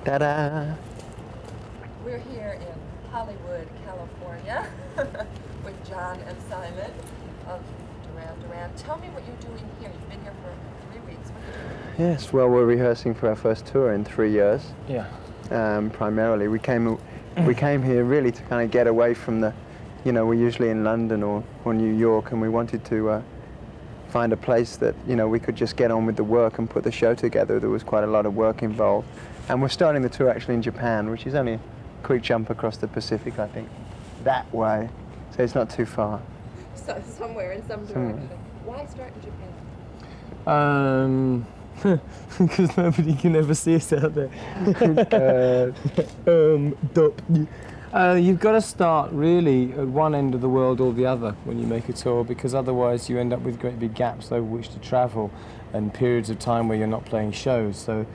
Ta-da! We're here in Hollywood, California, with John and Simon of Duran Duran. Tell me what you're doing here. You've been here for 3 weeks. What are you doing? Yes, well, we're rehearsing for our first tour in 3 years. Yeah. Primarily, we came here really to kind of get away from the, we're usually in London or New York, and we wanted to find a place that we could just get on with the work and put the show together. There was quite a lot of work involved, and we're starting the tour actually in Japan, which is only a quick jump across the Pacific, I think, that way. So it's not too far. So somewhere in some direction. Why start in Japan? Because nobody can ever see us out there. You've got to start really at one end of the world or the other when you make a tour, because otherwise you end up with great big gaps over which to travel and periods of time where you're not playing shows. So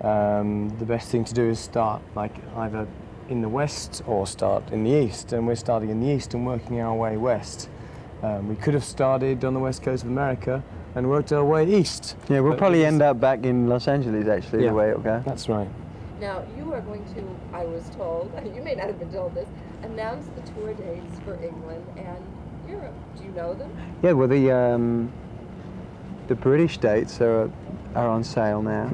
the best thing to do is start like either in the west or start in the east, and we're starting in the east and working our way west. We could have started on the west coast of America and worked our way east. Yeah, we'll probably end up back in Los Angeles, actually, the way it'll go. That's right. Now, you are going to, I was told, you may not have been told this, announce the tour dates for England and Europe. Do you know them? Yeah, well, the British dates are on sale now.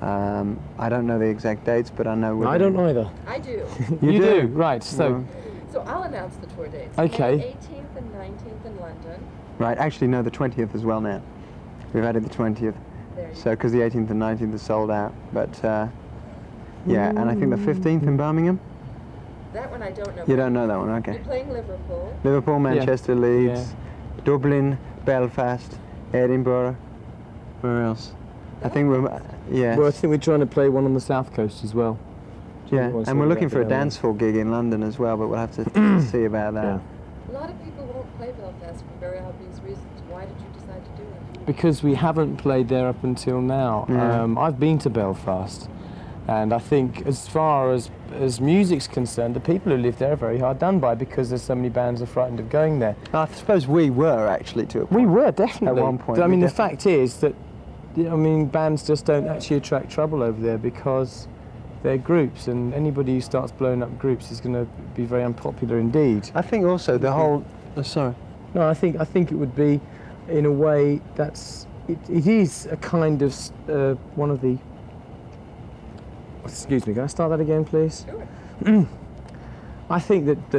I don't know the exact dates, but I know... I don't either. I do. You do? Right, so... So I'll announce the tour dates. Okay. May 18th and 19th in London. Right, actually, no, the 20th as well now. We've added the 20th. So, because the 18th and 19th are sold out. But, yeah, and I think the 15th in Birmingham? That one I don't know. You don't know that one, okay. You're playing Liverpool. Liverpool, Manchester, Leeds, Dublin, Belfast, Edinburgh. Where else? I think we're, yeah. Well, I think we're trying to play one on the south coast as well. Yeah, and we're looking for a dance hall gig in London as well, but we'll have to see about that. Yeah. A lot of people won't play Belfast for very obvious reasons. Why did you decide to do it? Because we haven't played there up until now. Yeah. I've been to Belfast, and I think as far as music's concerned, the people who live there are very hard done by because there's so many bands are frightened of going there. I suppose we were actually to a point. We were, definitely. At one point. But, I mean, the fact is that, bands just don't actually attract trouble over there because they're groups, and anybody who starts blowing up groups is going to be very unpopular indeed. I think also the whole... sorry. No, I think it would be, in a way, it is a kind of one of the... Excuse me, can I start that again, please? Sure. I think that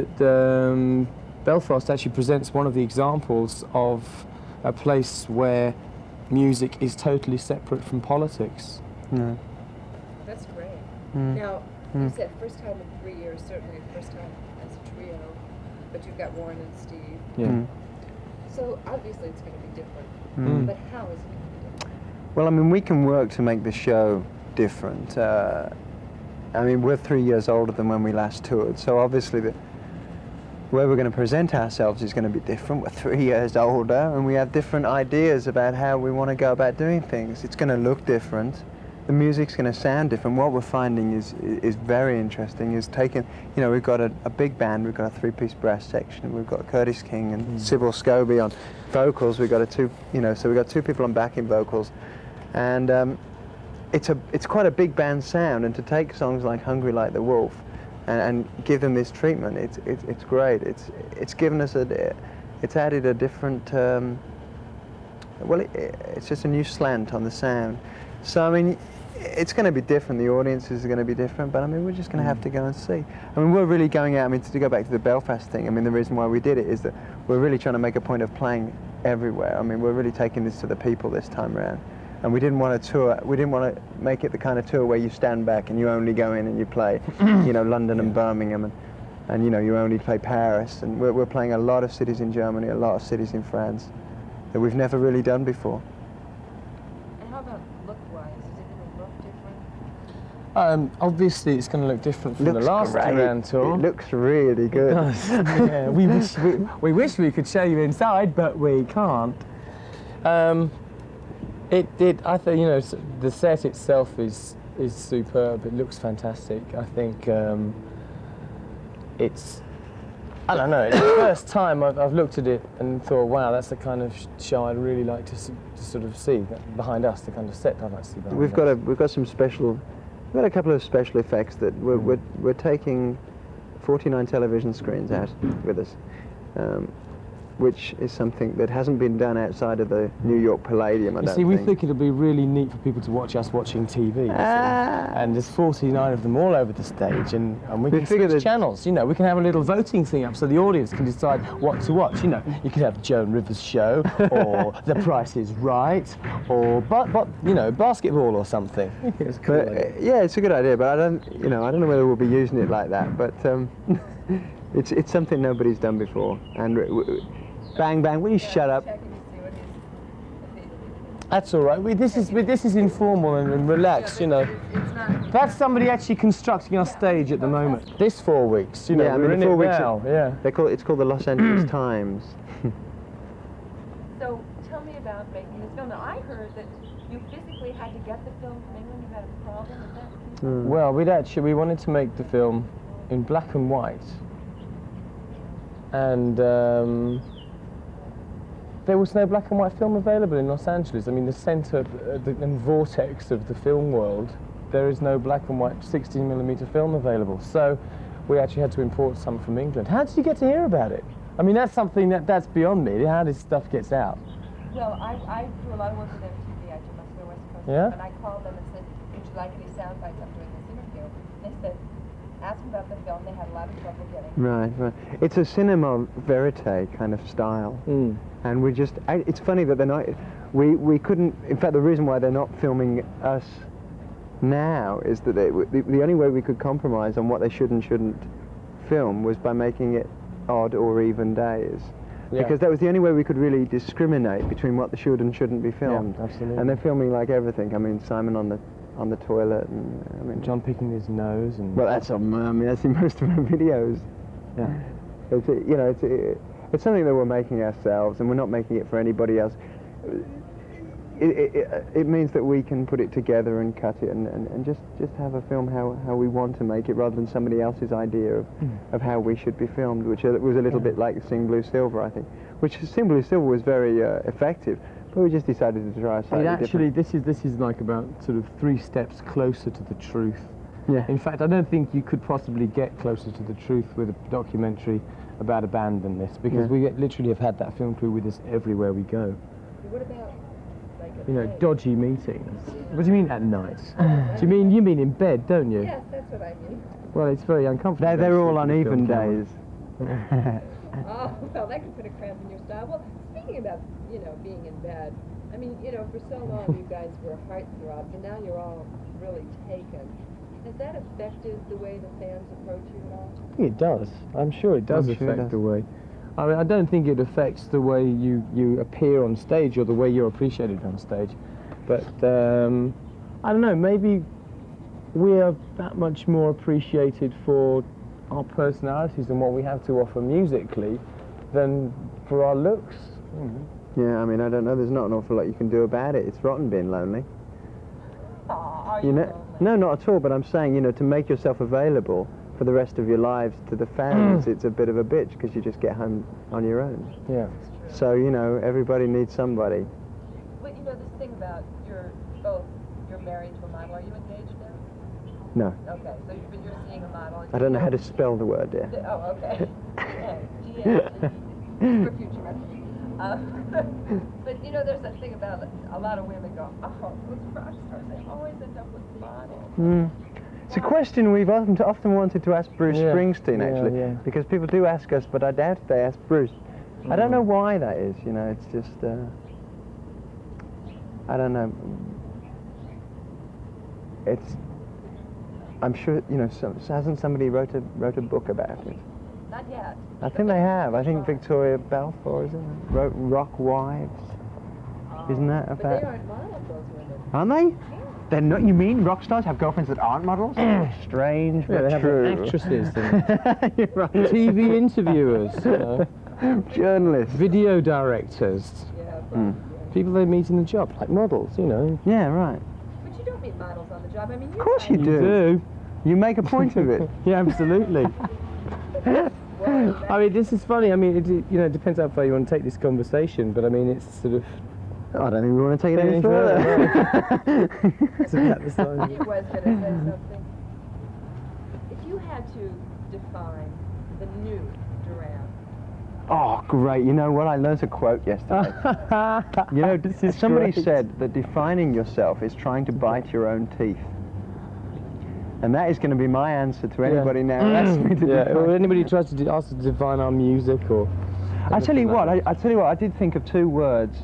Belfast actually presents one of the examples of a place where music is totally separate from politics. Yeah. That's great. Now, you said first time in 3 years, certainly first time as a trio, but you've got Warren and Steve. Yeah. So obviously it's going to be different. But how is it going to be different? Well, I mean, we can work to make the show different. I mean, we're 3 years older than when we last toured, so obviously the way we're going to present ourselves is going to be different. We're 3 years older, and we have different ideas about how we want to go about doing things. It's going to look different. The music's going to sound different. What we're finding is very interesting, is taking, we've got a big band, we've got a three-piece brass section, we've got Curtis King and Sybil Scobie on vocals, we've got so we've got two people on backing vocals, and it's quite a big band sound, and to take songs like Hungry Like the Wolf and give them this treatment, it's great. It's given us it's added a different, it's just a new slant on the sound. So, I mean, it's going to be different, the audiences are going to be different, but I mean, we're just going to have to go and see. I mean, we're really going out, to go back to the Belfast thing, I mean, the reason why we did it is that we're really trying to make a point of playing everywhere. I mean, we're really taking this to the people this time around. And we didn't want to make it the kind of tour where you stand back and you only go in and you play, London and Birmingham, and you only play Paris. And we're playing a lot of cities in Germany, a lot of cities in France that we've never really done before. And how about look-wise? Is it going to look different? Obviously, it's going to look different from the last Duran tour. It looks really good. It does. Yeah, we wish we could show you inside, but we can't. I think, the set itself is superb. It looks fantastic. I think I don't know, it's the first time I've looked at it and thought, wow, that's the kind of show I'd really like to sort of see behind us, the kind of set I'd like to see behind us. We've got some special We've got a couple of special effects that we're taking 49 television screens out with us, which is something that hasn't been done outside of the New York Palladium, I don't See, we think. think it'll be really neat for people to watch us watching TV, you see. And there's 49 of them all over the stage, and we can switch channels, you know. We can have a little voting thing up so the audience can decide what to watch, you know. You could have Joan Rivers' show, or The Price is Right, or, but you know, basketball or something. It's cool. Yeah, it's a good idea, but I don't know whether we'll be using it like that, but it's something nobody's done before, and bang, bang, will you shut up? That's all right. This is informal and relaxed, you know. That's somebody actually constructing our stage at the moment. This 4 weeks, you know, yeah, we're in 4 it weeks. now. Yeah. It's called the Los Angeles Times. So tell me about making this film. Now I heard that you physically had to get the film from England. You had a problem with that. Well, we wanted to make the film in black and white, and there was no black and white film available in Los Angeles. I mean, the center and vortex of the film world, there is no black and white 16mm film available. So we actually had to import some from England. How did you get to hear about it? I mean, that's something that's beyond me. How this stuff gets out? Well, I do a lot of work with MTV. I do much of the West Coast. Yeah? And I called them and said, would you like any sound bites? I'm doing this interview. They said, ask them about the film. They had a lot of trouble getting. Right. It's a cinema verite kind of style. And it's funny that they're not, we couldn't, in fact the reason why they're not filming us now is that the only way we could compromise on what they should and shouldn't film was by making it odd or even days. Yeah. Because that was the only way we could really discriminate between what should and shouldn't be filmed. Yeah, absolutely. And they're filming like everything. I mean, Simon on the toilet, and I mean, John picking his nose, and well, that's on. I mean, that's in most of our videos. Yeah. It's something that we're making ourselves, and we're not making it for anybody else. It means that we can put it together and cut it and just have a film how we want to make it, rather than somebody else's idea of how we should be filmed, which was a little bit like Sing Blue Silver, I think. Which Sing Blue Silver was very effective, but we just decided to try slightly different. This is like about sort of 3 steps closer to the truth. Yeah. In fact, I don't think you could possibly get closer to the truth with a documentary about a band than this, because we literally have had that film crew with us everywhere we go. What about, like, you know, dodgy meetings? What do you mean at night? Do you mean in bed, don't you? Yes, that's what I mean. Well, it's very uncomfortable. They're all on even days. Oh, well, that could put a cramp in your style. Well, speaking about, you know, being in bed, I mean, you know, for so long you guys were heartthrobs, and now you're all really taken. Has that affected the way the fans approach you at all? I think it does. I'm sure it does affect the way. I mean, I don't think it affects the way you appear on stage or the way you're appreciated on stage. But, I don't know, maybe we are that much more appreciated for our personalities and what we have to offer musically than for our looks. Yeah, I mean, I don't know, there's not an awful lot you can do about it. It's rotten being lonely. Are you know? No, not at all, but I'm saying, you know, to make yourself available for the rest of your lives to the fans, it's a bit of a bitch, because you just get home on your own. Yeah. So, you know, everybody needs somebody. Well, you know, this thing about you're married to a model. Are you engaged now? No. Okay, so you're seeing a model. I don't know how to spell the word, dear. Oh, okay. G-A-G, for future reference. But, you know, there's that thing about a lot of women go, oh, those rock stars, they always end up with models. It's a question we've often wanted to ask Bruce Springsteen, actually, because people do ask us, but I doubt if they ask Bruce. I don't know why that is, you know, it's just, I don't know. I'm sure, you know, hasn't somebody wrote a book about it? Not yet. I think they have. I think Victoria Balfour, isn't it? Wrote Rock Wives. Isn't that about? But they aren't models, those women. Aren't they? They're not. You mean rock stars have girlfriends that aren't models? Strange, but they true. have actresses and You're right. TV interviewers, you know, journalists, video directors, people they meet in the job, like models, you know. Yeah, right. But you don't meet models on the job. I mean, Of course you do. You make a point of it. Yeah, absolutely. I mean, this is funny. I mean, it depends how far you want to take this conversation, but I mean, it's sort of, I don't think we want to take it any Any further. It's about the size. He was going to say something. If you had to define the new Duran, Oh, great. You know what? I learned a quote yesterday. You know, somebody great. said that defining yourself is trying to bite your own teeth. And that is going to be my answer to anybody now who asks me to define. or anybody who tries to ask to define our music or... I tell you anything what, like I tell you what, I did think of two words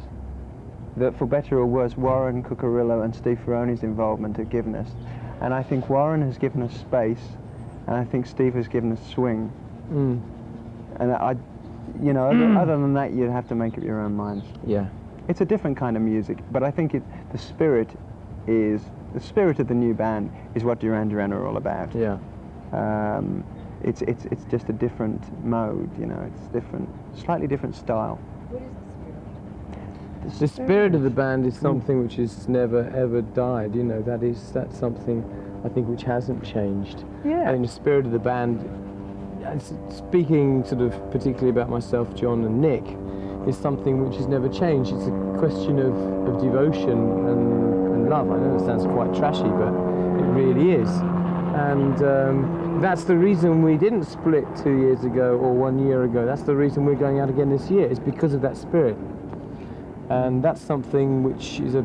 that, for better or worse, Warren Cucurullo and Steve Ferrone's involvement have given us. And I think Warren has given us space, and I think Steve has given us swing. Mm. And you know, other than that, you'd have to make up your own minds. Yeah. It's a different kind of music, but I think the spirit of the new band is what Duran Duran are all about. Yeah. It's just a different mode, you know. It's different, slightly different style. what is the spirit? The spirit of the band is something which has never ever died. You know, that's something I think which hasn't changed. Yeah. I mean, the spirit of the band, speaking sort of particularly about myself, John and Nick, is something which has never changed. It's a question of devotion and love. I know it sounds quite trashy, but it really is. And that's the reason we didn't split 2 years ago or 1 year ago. That's the reason we're going out again this year. It's because of that spirit. And that's something which is a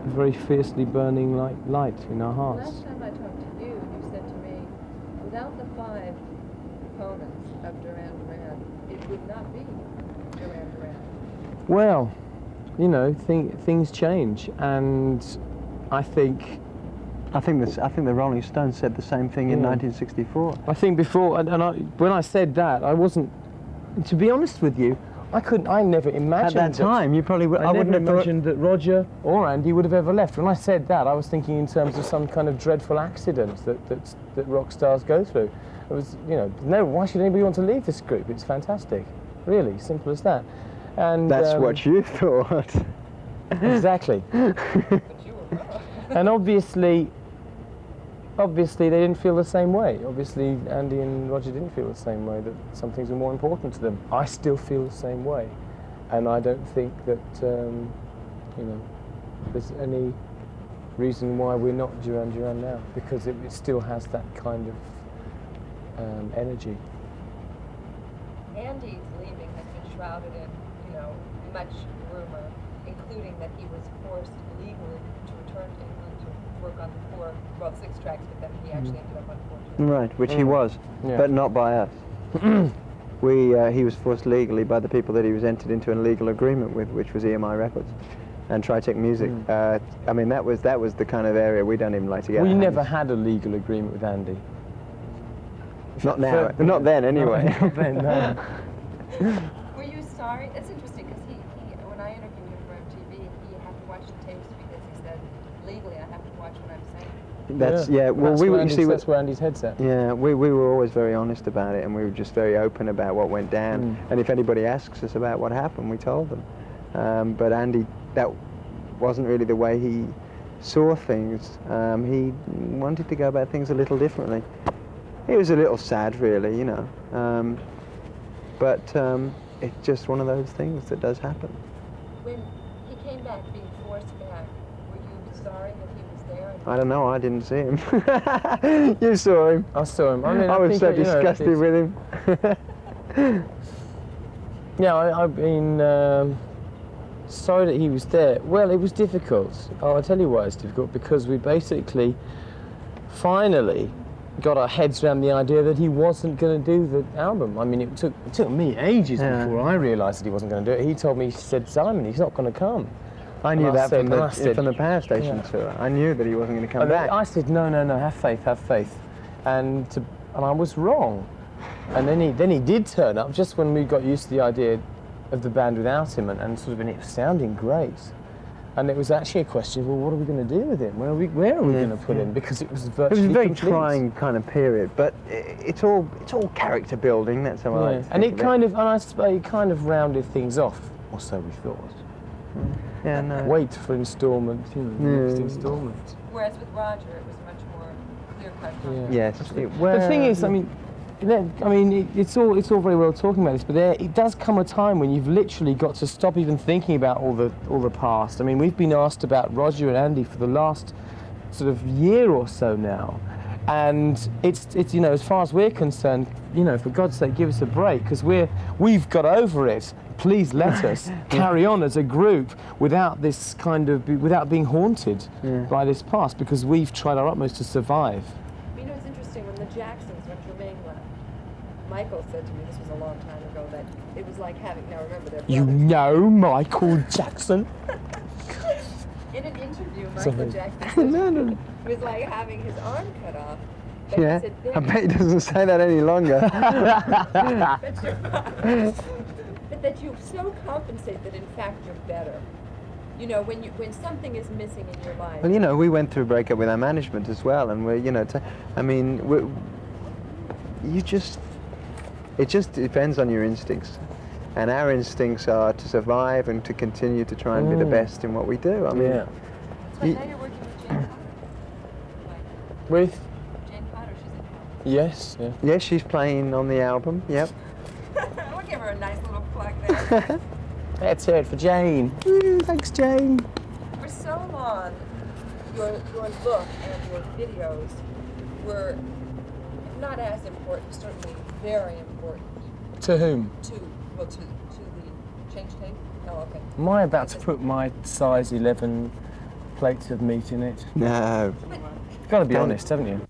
very fiercely burning light in our hearts. Last time I talked to you, you said to me, without the 5 components of Duran Duran, it would not be Duran Duran. Well, you know, things change, and I think the Rolling Stones said the same thing in 1964. I think before, when I said that, I wasn't. To be honest with you, I never imagined At that time, you probably would. I wouldn't never have thought. imagined that Roger or Andy would have ever left. When I said that, I was thinking in terms of some kind of dreadful accident that rock stars go through. It was, no, why should anybody want to leave this group? It's fantastic. Really, simple as that. And That's what you thought. exactly. But you were wrong. And obviously they didn't feel the same way. Obviously, Andy and Roger didn't feel the same way, that some things were more important to them. I still feel the same way. And I don't think that, there's any reason why we're not Duran Duran now, because it still has that kind of energy. Andy's leaving has been shrouded in, much rumor, including that he was forced legally to return to England to work on the 6 tracks, but then he actually ended up on 4 tracks. Right, which he was, Yeah. but not by us. He was forced legally by the people that he was entered into a legal agreement with, which was EMI Records and Tritech Music. I mean, that was the kind of area we don't even like to get. We our never hands. had a legal agreement with Andy. Not now. Not then, anyway. Not then, no. Were you sorry? It's interesting because he when I interviewed him for MTV, he had to watch the tapes because he said, legally I have to watch what I'm saying. That's Well, That's where Andy's head's at. Yeah, we were always very honest about it, and we were just very open about what went down. And if anybody asks us about what happened, we told them. But Andy, that wasn't really the way he saw things. He wanted to go about things a little differently. It was a little sad, really, but it's just one of those things that does happen. When he came back, being forced back, were you sorry that he was there? I don't know, I didn't see him. You saw him. I saw him. I mean, I was think so that, disgusted with him. Yeah, I've been sorry that he was there. Well, it was difficult. I'll tell you why it's difficult, because we basically finally got our heads around the idea that he wasn't going to do the album. I mean, it took me ages before I realised that he wasn't going to do it. He told me, he said, Simon, he's not going to come. I knew And that said- from and I said- the Power Station tour. I knew that he wasn't going to come And back. I said, no, have faith. And I was wrong. And then he did turn up, just when we got used to the idea of the band without him, and sort of, and it was sounding great. And it was actually a question of, well, what are we going to do with him? Where are we going to put him? Because it was virtually It was a very complete. trying kind of period, but it's all character building. That's how I like to And think it kind of rounded things off, or so we thought. Yeah, no. Wait for instalment, next instalment. Whereas with Roger, it was much more clear-cut. Yeah. Yes. The thing is, I mean, I mean, it's all very well talking about this, but it does come a time when you've literally got to stop even thinking about all the past. I mean, we've been asked about Roger and Andy for the last sort of year or so now, and it's you know, as far as we're concerned, you know, for God's sake, give us a break, because we've got over it. Please let us carry on as a group without this kind of without being haunted by this past, because we've tried our utmost to survive. You know, it's interesting, when the Jacksons went to Remain left, Michael said to me, this was a long time ago, that it was like having, now remember, their brothers. You know Michael Jackson? In an interview, Michael Jackson said No. it was like having his arm cut off. But Yeah, he said, I bet he doesn't say that any longer. but that you so compensate that in fact you're better. You know, when something is missing in your life. Well, you know, we went through a breakup with our management as well, and we're, you know, I mean, it just depends on your instincts. And our instincts are to survive and to continue to try and be the best in what we do. I mean, Yeah. So now you're working with Jane Potter. With? Jane Potter, she's in town. Yes, yeah. yes, she's playing on the album, yep. We'll give her a nice little plug there. Let's hear it for Jane. Woo, thanks, Jane. For so long, your look and your videos were not as important, certainly very important To whom? to the change tape. Oh, okay. Am I about to put my size 11 plates of meat in it? No. You've got to be honest, haven't you?